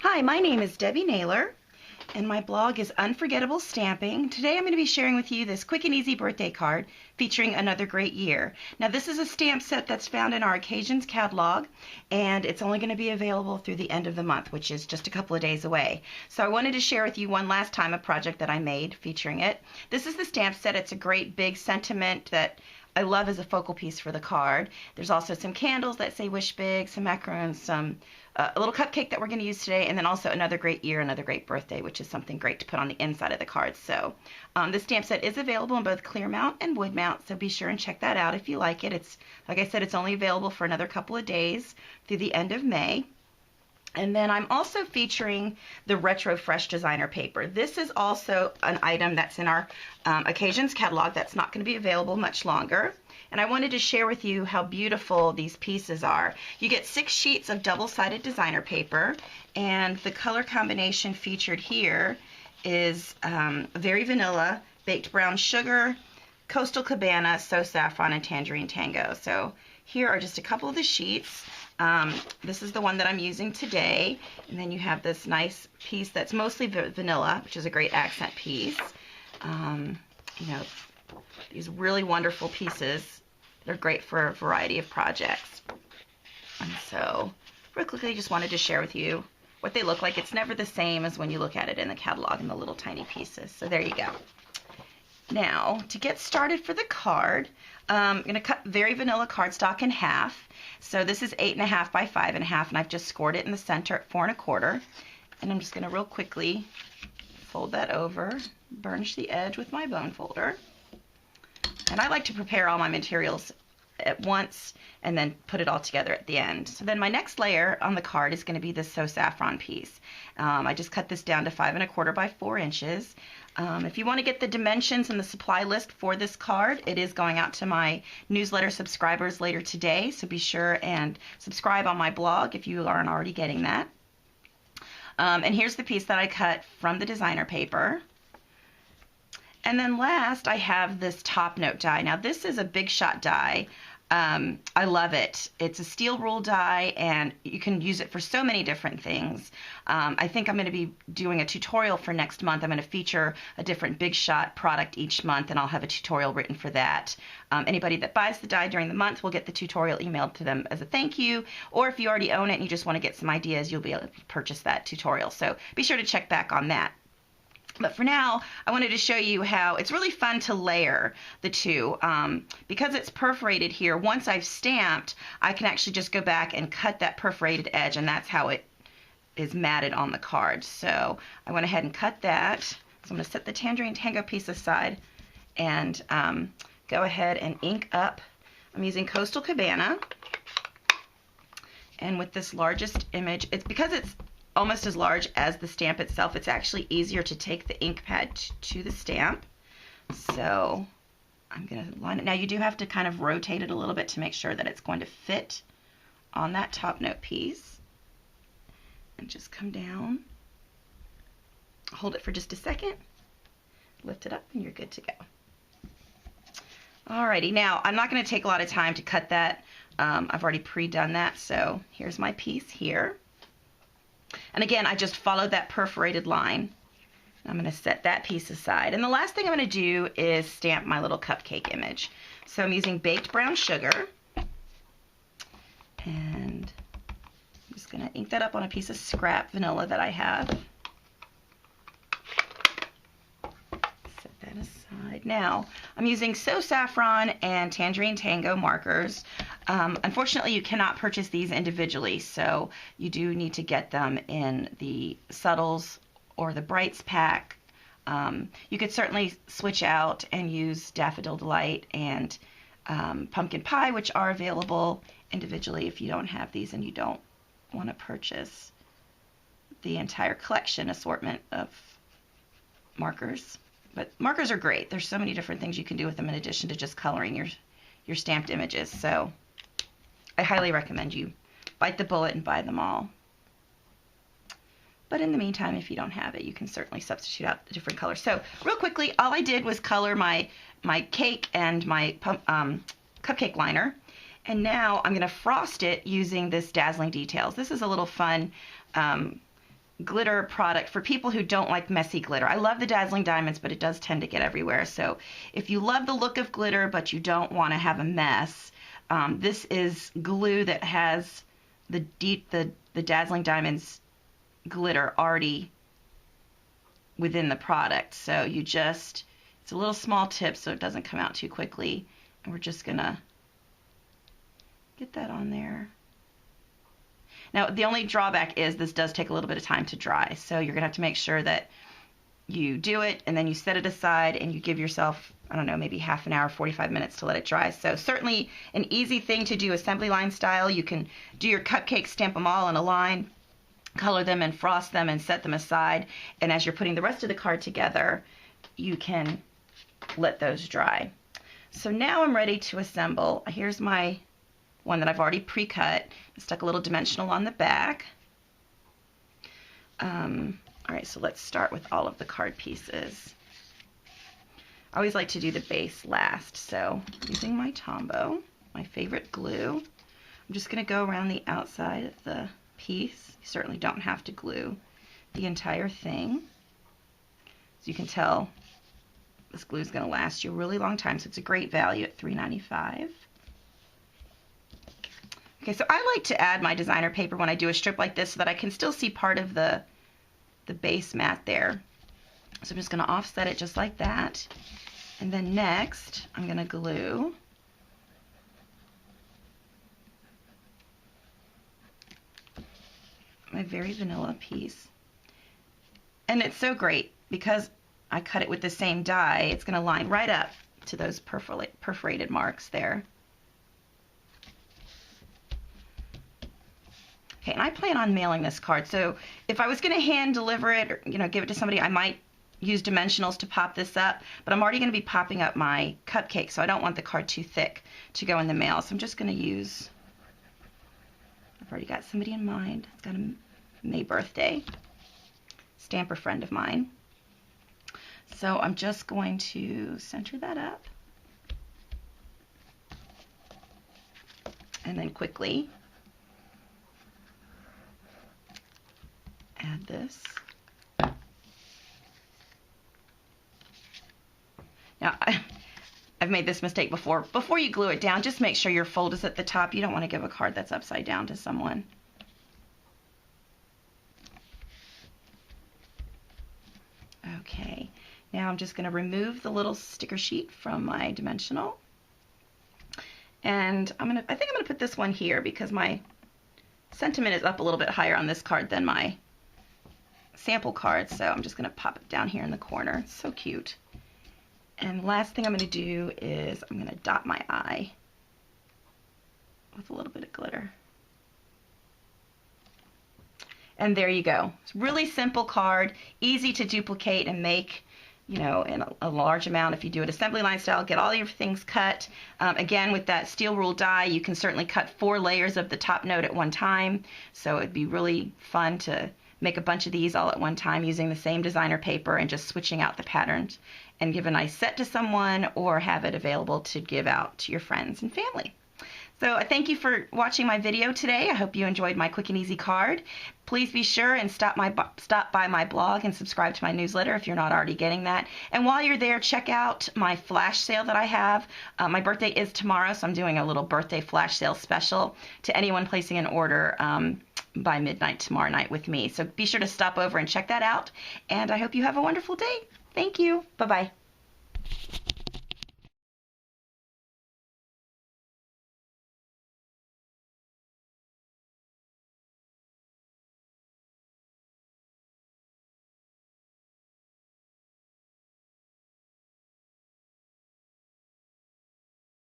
Hi, my name is Debbie Naylor, and my blog is Unforgettable Stamping. Today I'm going to be sharing with you this quick and easy birthday card featuring another great year. Now this is a stamp set that's found in our Occasions catalog, and it's only going to be available through the end of the month, which is just a couple of days away. So I wanted to share with you one last time a project that I made featuring it. This is the stamp set. It's a great big sentiment that I love as a focal piece for the card. There's also some candles that say wish big, some macarons, some a little cupcake that we're going to use today, and then also another great year, another great birthday, which is something great to put on the inside of the card. So this stamp set is available in both clear mount and wood mount, so be sure and check that out if you like it. It's, like I said, it's only available for another couple of days through the end of May. And then I'm also featuring the Retro Fresh designer paper. This is also an item that's in our Occasions catalog that's not going to be available much longer. And I wanted to share with you how beautiful these pieces are. You get 6 sheets of double-sided designer paper, and the color combination featured here is Very Vanilla, Baked Brown Sugar, Coastal Cabana, So Saffron, and Tangerine Tango. So here are just a couple of the sheets. This is the one that I'm using today, and then you have this nice piece that's mostly vanilla, which is a great accent piece. You know, these really wonderful pieces. They're great for a variety of projects. And so, real quickly, I just wanted to share with you what they look like. It's never the same as when you look at it in the catalog in the little tiny pieces. So there you go. Now, to get started for the card, I'm going to cut Very Vanilla cardstock in half. So this is 8.5 by 5.5, and I've just scored it in the center at 4 1/4. And I'm just going to real quickly fold that over, burnish the edge with my bone folder. And I like to prepare all my materials at once and then put it all together at the end. So then my next layer on the card is going to be this So Saffron piece. I just cut this down to 5 1/4 by 4 inches. If you want to get the dimensions and the supply list for this card, it is going out to my newsletter subscribers later today, so be sure and subscribe on my blog if you aren't already getting that. And here's the piece that I cut from the designer paper. And then last, I have this top note die. Now this is a big shot die. I love it. It's a steel rule die, and you can use it for so many different things. I think I'm going to be doing a tutorial for next month. I'm going to feature a different big shot product each month, and I'll have a tutorial written for that. Anybody that buys the die during the month will get the tutorial emailed to them as a thank you, or if you already own it and you just want to get some ideas, you'll be able to purchase that tutorial. So be sure to check back on that. But for now, I wanted to show you how it's really fun to layer the two. Because it's perforated here, once I've stamped, I can actually just go back and cut that perforated edge, and that's how it is matted on the card. So I went ahead and cut that. So I'm going to set the Tangerine Tango piece aside and go ahead and ink up. I'm using Coastal Cabana. And with this largest image, it's because it's almost as large as the stamp itself, it's actually easier to take the ink pad to the stamp. So I'm going to line it. Now you do have to kind of rotate it a little bit to make sure that it's going to fit on that top note piece. And just come down, hold it for just a second, lift it up, and you're good to go. Alrighty, now I'm not going to take a lot of time to cut that. I've already pre-done that, so here's my piece here. And again, I just followed that perforated line. I'm going to set that piece aside. And the last thing I'm going to do is stamp my little cupcake image. So I'm using Baked Brown Sugar. And I'm just going to ink that up on a piece of scrap vanilla that I have. Set that aside. Now, I'm using So Saffron and Tangerine Tango markers. Unfortunately, you cannot purchase these individually, so you do need to get them in the Subtles or the Brights pack. You could certainly switch out and use Daffodil Delight and Pumpkin Pie, which are available individually if you don't have these and you don't want to purchase the entire collection assortment of markers. But markers are great. There's so many different things you can do with them in addition to just coloring your stamped images. So I highly recommend you bite the bullet and buy them all. But in the meantime, if you don't have it, you can certainly substitute out the different colors. So real quickly, all I did was color my cake and my cupcake liner. And now I'm going to frost it using this Dazzling Details. This is a little fun glitter product for people who don't like messy glitter. I love the Dazzling Diamonds, but it does tend to get everywhere. So if you love the look of glitter, but you don't want to have a mess, this is glue that has the Dazzling Diamonds glitter already within the product. So you just, it's a little small tip so it doesn't come out too quickly. And we're just gonna get that on there. Now, the only drawback is this does take a little bit of time to dry. So you're gonna have to make sure that you do it and then you set it aside and you give yourself, I don't know, maybe half an hour, 45 minutes to let it dry. So certainly an easy thing to do assembly line style. You can do your cupcakes, stamp them all in a line, color them and frost them and set them aside. And as you're putting the rest of the card together, you can let those dry. So now I'm ready to assemble. Here's my one that I've already pre-cut. I stuck a little dimensional on the back. All right, so let's start with all of the card pieces. I always like to do the base last, so using my Tombow, my favorite glue, I'm just going to go around the outside of the piece. You certainly don't have to glue the entire thing. As you can tell, this glue is going to last you a really long time, so it's a great value at $3.95. Okay, so I like to add my designer paper when I do a strip like this so that I can still see part of the base mat there. So I'm just going to offset it just like that. And then next, I'm going to glue my very vanilla piece. And it's so great because I cut it with the same die. It's going to line right up to those perforated marks there. Okay, and I plan on mailing this card, so if I was going to hand deliver it or give it to somebody, I might use dimensionals to pop this up, but I'm already going to be popping up my cupcake, so I don't want the card too thick to go in the mail. So I'm just going to use, I've already got somebody in mind. It's got a May birthday, stamper friend of mine. So I'm just going to center that up and then quickly add this. Now, I've made this mistake before. Before you glue it down, just make sure your fold is at the top. You don't want to give a card that's upside down to someone. Okay, now I'm just going to remove the little sticker sheet from my dimensional. And I think I'm going to put this one here because my sentiment is up a little bit higher on this card than my sample card, so I'm just going to pop it down here in the corner. It's so cute. And last thing I'm going to do is I'm going to dot my eye with a little bit of glitter. And there you go. It's a really simple card, easy to duplicate and make, in a large amount. If you do it assembly line style, get all your things cut. Again, with that steel rule die, you can certainly cut 4 layers of the top note at one time. So it'd be really fun to make a bunch of these all at one time using the same designer paper and just switching out the patterns and give a nice set to someone or have it available to give out to your friends and family. So I thank you for watching my video today. I hope you enjoyed my quick and easy card. Please be sure and stop by my blog and subscribe to my newsletter if you're not already getting that. And while you're there, check out my flash sale that I have. My birthday is tomorrow, so I'm doing a little birthday flash sale special to anyone placing an order by midnight tomorrow night with me. So be sure to stop over and check that out. And I hope you have a wonderful day. Thank you. Bye-bye.